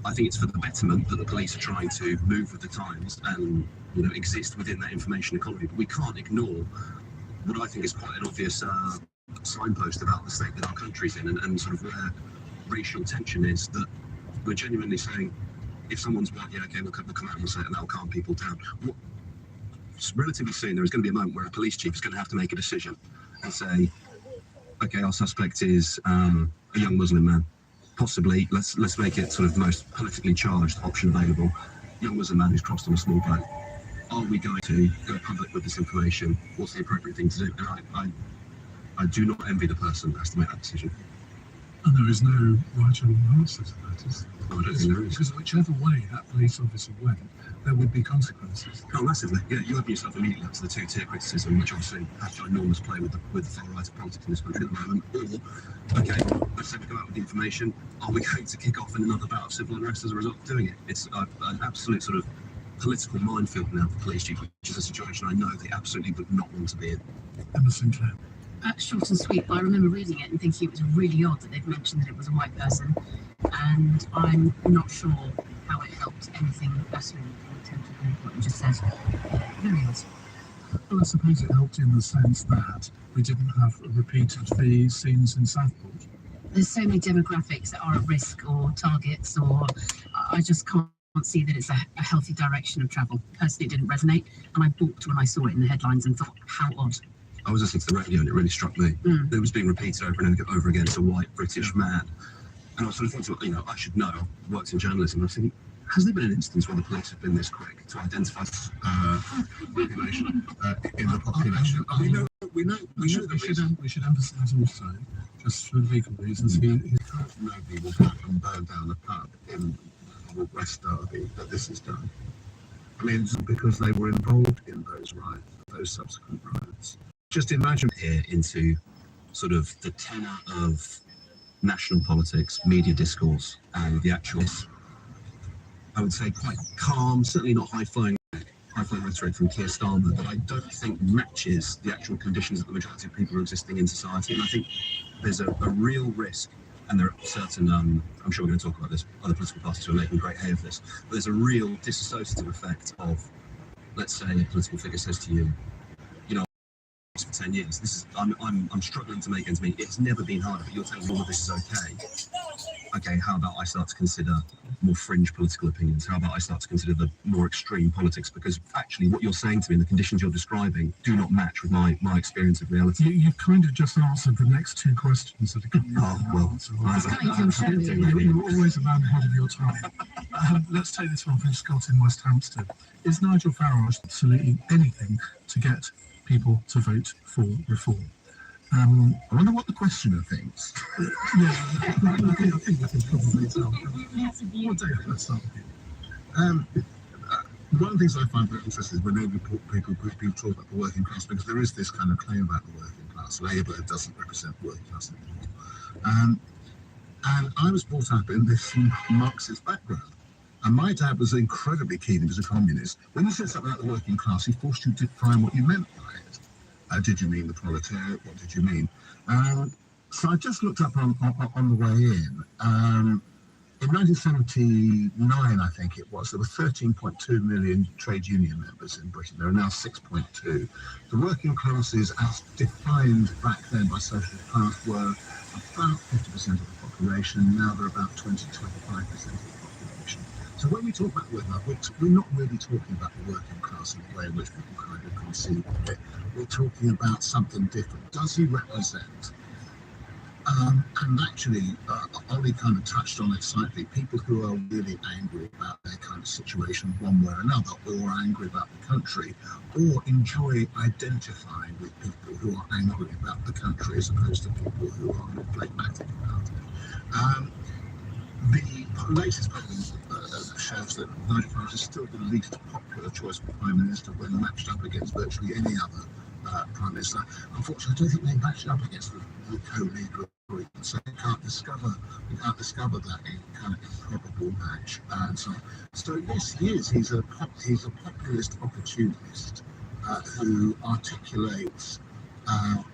I think it's for the betterment that the police are trying to move with the times and exist within that information economy. But we can't ignore what I think is quite an obvious signpost about the state that our country's in and sort of where racial tension is, that we're genuinely saying, if someone's white, yeah, okay, we'll come out and we'll say it and that'll calm people down. Relatively soon, there is going to be a moment where a police chief is going to have to make a decision and say, okay, our suspect is a young Muslim man. Possibly, let's make it sort of the most politically charged option available. Young Muslim man who's crossed on a small boat. Are we going to go public with this information? What's the appropriate thing to do? And I do not envy the person that has to make that decision. And there is no right or wrong answer to that, is there? No, I don't think there is. Because whichever way that police officer went, there would be consequences. Oh, massively. Yeah, you open yourself immediately up to the two-tier criticism, which obviously has ginormous play with the far right of politics in this country at the moment. Or, okay, let's say we go out with the information. Are we going to kick off in another bout of civil unrest as a result of doing it? It's an absolute sort of political minefield now for police chief, which is a situation I know they absolutely would not want to be in. Emma Sinclair. Short and sweet, but I remember reading it and thinking it was really odd that they'd mentioned that it was a white person, and I'm not sure how it helped anything better in the attempt to do what you just said. Very odd. Well, I suppose it helped in the sense that we didn't have repeated the scenes in Southport. There's so many demographics that are at risk or targets, or I just can't see that it's a healthy direction of travel. Personally, it didn't resonate, and I balked when I saw it in the headlines and thought, how odd. I was listening to the radio and it really struck me. It was being repeated over and over again. It's a white British man. And I was sort of thinking, I should know, I've worked in journalism, and I was thinking, has there been an instance where the police have been this quick to identify population in the population? We should emphasise also, just for legal reasons, nobody will go and burn down a pub in West Derby that this is done. I mean, it's because they were involved in those riots, those subsequent riots. Just imagine here into sort of the tenor of national politics, media discourse, and the actual, I would say, quite calm, certainly not high-flowing rhetoric from Keir Starmer, that I don't think matches the actual conditions that the majority of people are existing in society. And I think there's a real risk, and there are certain, I'm sure we're going to talk about this, other political parties who are making great hay of this, but there's a real disassociative effect of, let's say, a political figure says to you, for 10 years. This is I'm struggling to make ends meet. It's never been harder, but you're telling me all of this is okay. Okay, how about I start to consider more fringe political opinions? How about I start to consider the more extreme politics? Because actually what you're saying to me and the conditions you're describing do not match with my experience of reality. You've kind of just answered the next two questions that are coming up. Oh, well, you're always a man ahead of your time. Let's take this one from Scott in West Hampstead. Is Nigel Farage absolutely anything to get people to vote for reform? I wonder what the questioner thinks. Yeah, I think we can probably tell. What day let's start with you? One of the things I find very interesting is when people talk about the working class, because there is this kind of claim about the working class. Labour doesn't represent the working class anymore. And I was brought up in this Marxist background. And my dad was incredibly keen, he was a communist. When he said something about the working class, he forced you to define what you meant by it. Did you mean the proletariat? What did you mean? So I just looked up on the way in. In 1979, I think it was, there were 13.2 million trade union members in Britain. There are now 6.2. The working classes, as defined back then by socialist class, were about 50% of the population. Now they're about 20-25% of the population. So when we talk about the working class, we're not really talking about the working class in the way in which people kind of conceive of it. We're talking about something different. Does he represent? And actually, Ollie kind of touched on it slightly, people who are really angry about their kind of situation one way or another, or angry about the country, or enjoy identifying with people who are angry about the country as opposed to people who are more phlegmatic about it. The latest polling shows that Nigel Farage is still the least popular choice for Prime Minister when matched up against virtually any other Prime Minister. Unfortunately, I don't think they matched up against the co-leader, so we can't discover that kind of improbable match. And so yes, he is. He's a populist opportunist who articulates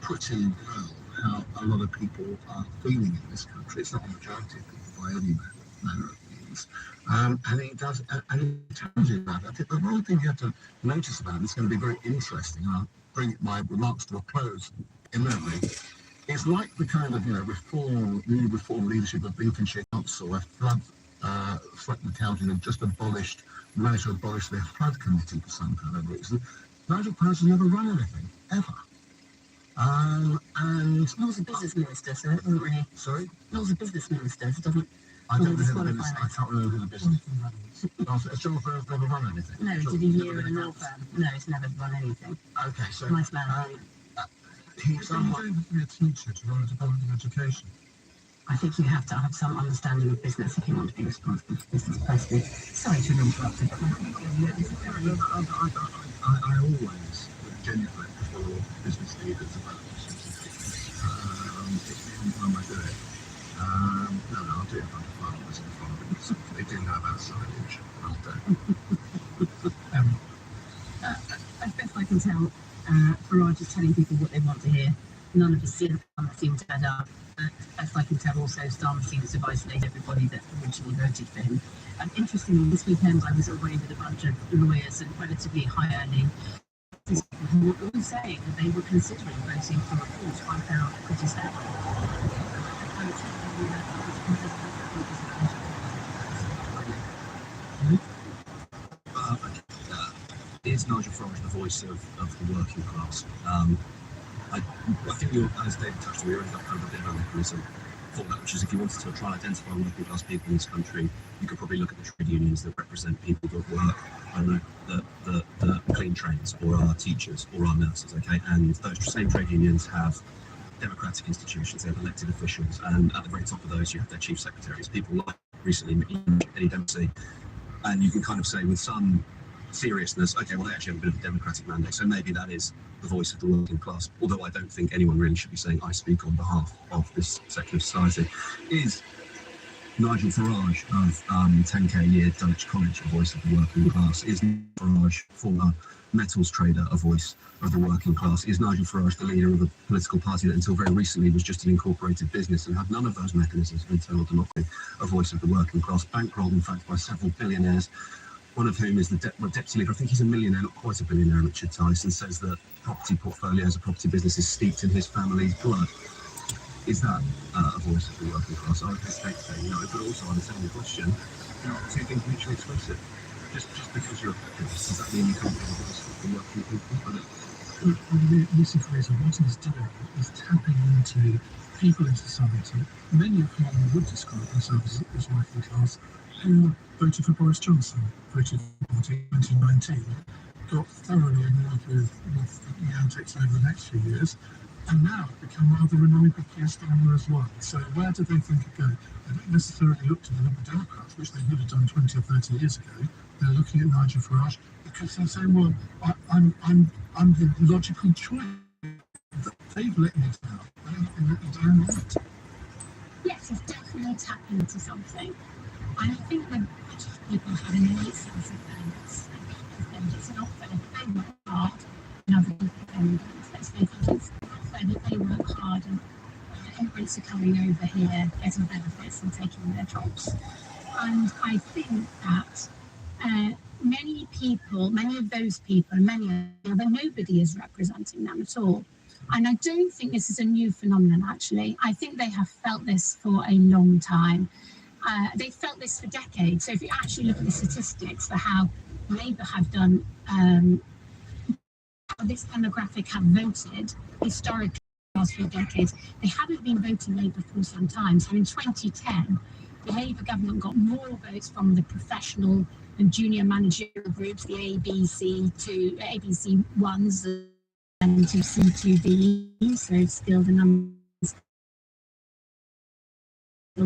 pretty well how a lot of people are feeling in this country. It's not a majority of people by any manner of means. things. And he does, and he tells you that. I think the one thing you have to notice about it, it's going to be very interesting, and I'll bring my remarks to a close imminently. It's like the kind of, new reform leadership of Lincolnshire Council, where threatened county have just managed to abolish their flood committee for some kind of reason. Nigel Farage has never run anything, ever. And He was a business minister, so it doesn't really. Sorry? He was a business minister, so it doesn't. I don't know who the business. I can't remember who the business. Has John Farage never run anything? No, did he hear a law firm? No, he's never run anything. Okay, so Nice man. he's You don't have to be a teacher to run a Department of Education. I think you have to have some understanding of business if you want to be responsible for business personally. Sorry to interrupt. I always genuinely for business leaders about this. It's the only time I do it. No, I'll do it in front of farmers and farmers. They do know about signage. I'll do. As best I can tell, Farage is telling people what they want to hear. None of his seem to add up. As I can tell, also Starmer seems to isolate everybody that originally voted for him. Interestingly, this weekend I was away with a bunch of lawyers and relatively high-earning who were all saying that they were considering voting for reforms. I found pretty sad. Is Nigel Farage the voice of the working class? I think as David touched on, we already got kind of a bit of a mechanism for that, which is if you wanted to try and identify working class people in this country, you could probably look at the trade unions that represent people that work, I don't know, that clean trains, or are teachers, or are nurses, okay? And those same trade unions have democratic institutions, they have elected officials, and at the very top of those you have their chief secretaries, people like recently Eddie Dempsey, and you can kind of say with some seriousness, okay, well, they actually have a bit of a democratic mandate, so maybe that is the voice of the working class, although I don't think anyone really should be saying I speak on behalf of this section of society. Is Nigel Farage of 10k a year Dulwich College a voice of the working class? Is Nigel Farage, former metals trader, a voice of the working class? Is Nigel Farage the leader of a political party that until very recently was just an incorporated business and had none of those mechanisms of internal democracy, a voice of the working class, bankrolled in fact by several billionaires, one of whom is the deputy leader, I think he's a millionaire, not quite a billionaire, Richard Tyson, says that property portfolios, a property business is steeped in his family's blood. Is that a voice of the working class? I would hesitate to say no, but also on the same question, two things mutually exclusive. Just because you're a populist, does that mean you can't be a voice of the working people? The easy phrase of what he's doing is tapping into people in society, many of whom would describe themselves as working class, who voted for Boris Johnson, voted for the party in 2019, got thoroughly annoyed with the antics over the next few years, and now become rather annoyed with Keir Starmer as well. So where do they think it go? They don't necessarily look to the Liberal Democrats, which they would have done 20 or 30 years ago. They're looking at Nigel Farage because they're saying, well, I'm the logical choice. They've let me down. They've let me down right. Yes, it's definitely tapping into something. And I think that people have an innate sense of fairness. It's not fair that they work hard and other people don't. They think it's not fair that they work hard and immigrants are coming over here, getting benefits and taking their jobs. And I think that many of those people, that nobody is representing them at all. And I don't think this is a new phenomenon, actually. I think they have felt this for a long time. They felt this for decades. So if you actually look at the statistics for how Labour have done, how this demographic have voted historically the last few decades, they haven't been voting Labour for some time. So in 2010, the Labour government got more votes from the professional and junior managerial groups, the ABC ones and to C2B, so skilled and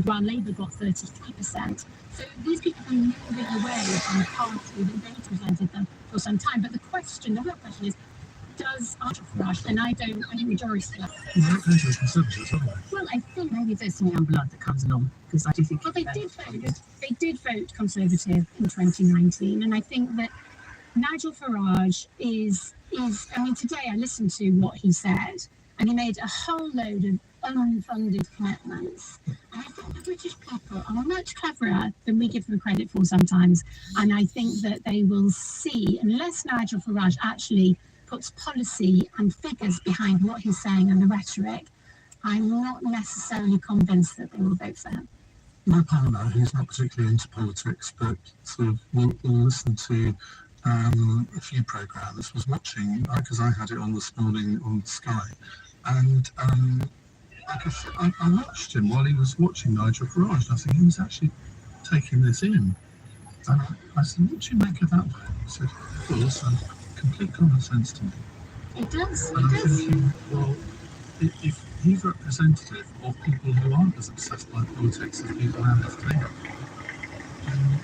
while Labour got 33%. So these people are moving away from the party that they presented them for some time. But the real question is, does Nigel Farage, and I think Joris still. Well, I think maybe there's some young blood that comes along, because I do think. Well, they did vote Conservative in 2019, and I think that Nigel Farage is. I mean, today I listened to what he said, and he made a whole load of unfunded commitments. And I think the British people are much cleverer than we give them credit for sometimes. And I think that they will see, unless Nigel Farage actually puts policy and figures behind what he's saying and the rhetoric, I'm not necessarily convinced that they will vote for him. My partner, who's not particularly into politics, but sort of will listen to a few programmes, was watching, because I had it on this morning on Sky, and I watched him while he was watching Nigel Farage, and I think he was actually taking this in. And I said, what do you make of that? He said, well, it's complete common sense to me. It does, And it I'm does. thinking, well, if he's representative of people who aren't as obsessed by politics as people around this table, then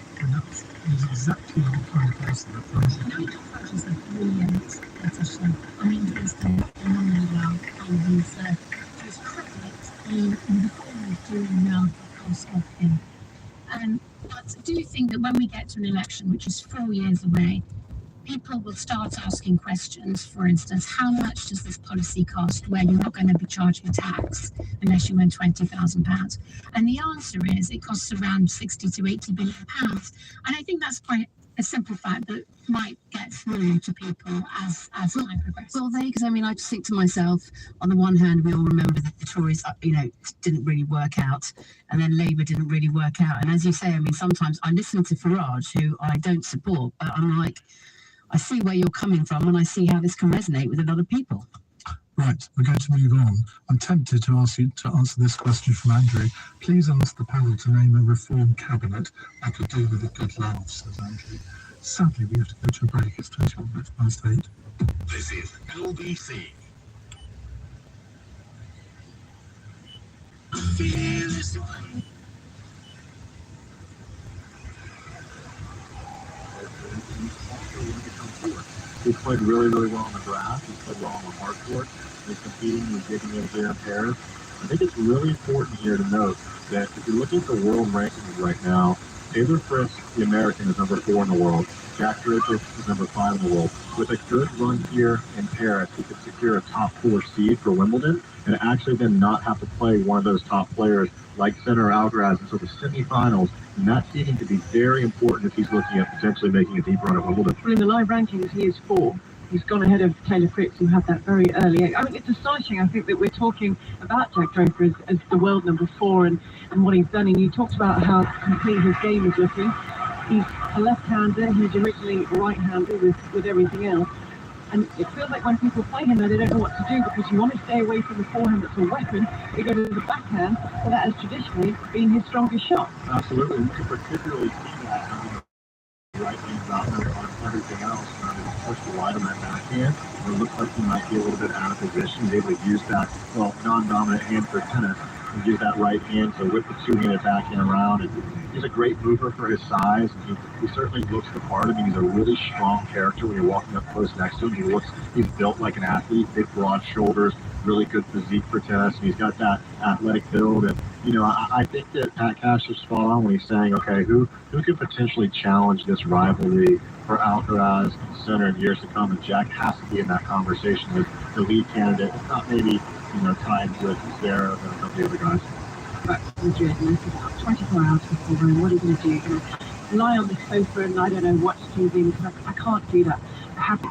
he's exactly the kind of person that Farage is. Nigel Farage is a brilliant politician. I mean, he's done phenomenally well, and he's critics in the form of doing well because of him. But I do think that when we get to an election, which is 4 years away, people will start asking questions. For instance, how much does this policy cost where you're not going to be charging a tax unless you win £20,000? And the answer is it costs around 60 to 80 billion pounds. And I think that's quite a simple fact that might get through to people as time progresses. Well, because I mean, I just think to myself, on the one hand, we all remember that the Tories, didn't really work out, and then Labour didn't really work out. And as you say, I mean, sometimes I listen to Farage, who I don't support, but I'm like, I see where you're coming from, and I see how this can resonate with a lot of people. Right, we're going to move on. I'm tempted to ask you to answer this question from Andrew. Please ask the panel to name a reform cabinet I could do with a good laugh, says Andrew. Sadly, we have to go to a break. It's 21 minutes past 8. This is LBC. He played really, really well on the grass. He played well on the hard court. He's competing. He's getting in there in pairs. I think it's really important here to note that if you're looking at the world rankings right now, Taylor Fritz, the American, is number 4 in the world. Jack Drake is number 5 in the world. With a good run here in Paris, he could secure a top 4 seed for Wimbledon and actually then not have to play one of those top players like Sinner or Alcaraz until the semifinals. And that seeding could be very important if he's looking at potentially making a deep run at Wimbledon. Well, in the live rankings, he is 4. He's gone ahead of Taylor Fritz, who had that very early. I mean, it's astonishing. I think that we're talking about Jack Draper as the world number 4 and what he's done. And you talked about how complete his game is looking. He's a left-hander. He's originally right-hander with everything else. And it feels like when people play him, they don't know what to do because you want to stay away from the forehand that's a weapon. You go to the backhand, so that has traditionally been his strongest shot. Absolutely. You can particularly see that having the right hands out there on everything else. Push the wide on that backhand. It looks like he might be a little bit out of position. He's able to use that, non-dominant hand for tennis and use that right hand to whip the two-handed backhand around. And he's a great mover for his size. He certainly looks the part. I mean, he's a really strong character when you're walking up close next to him. He's built like an athlete, big, broad shoulders, really good physique for tennis, and he's got that athletic build. And I think that Pat Cash is spot on when he's saying, okay, who could potentially challenge this rivalry for Alcaraz and Sinner in years to come? And Jack has to be in that conversation as the lead candidate, if not maybe tied with Zverev and a couple of other guys. But Madrid, and this is about 24 hours before, and what are you going to do? You're going to lie on the sofa and I don't know, watch TV because I can't do that. I have to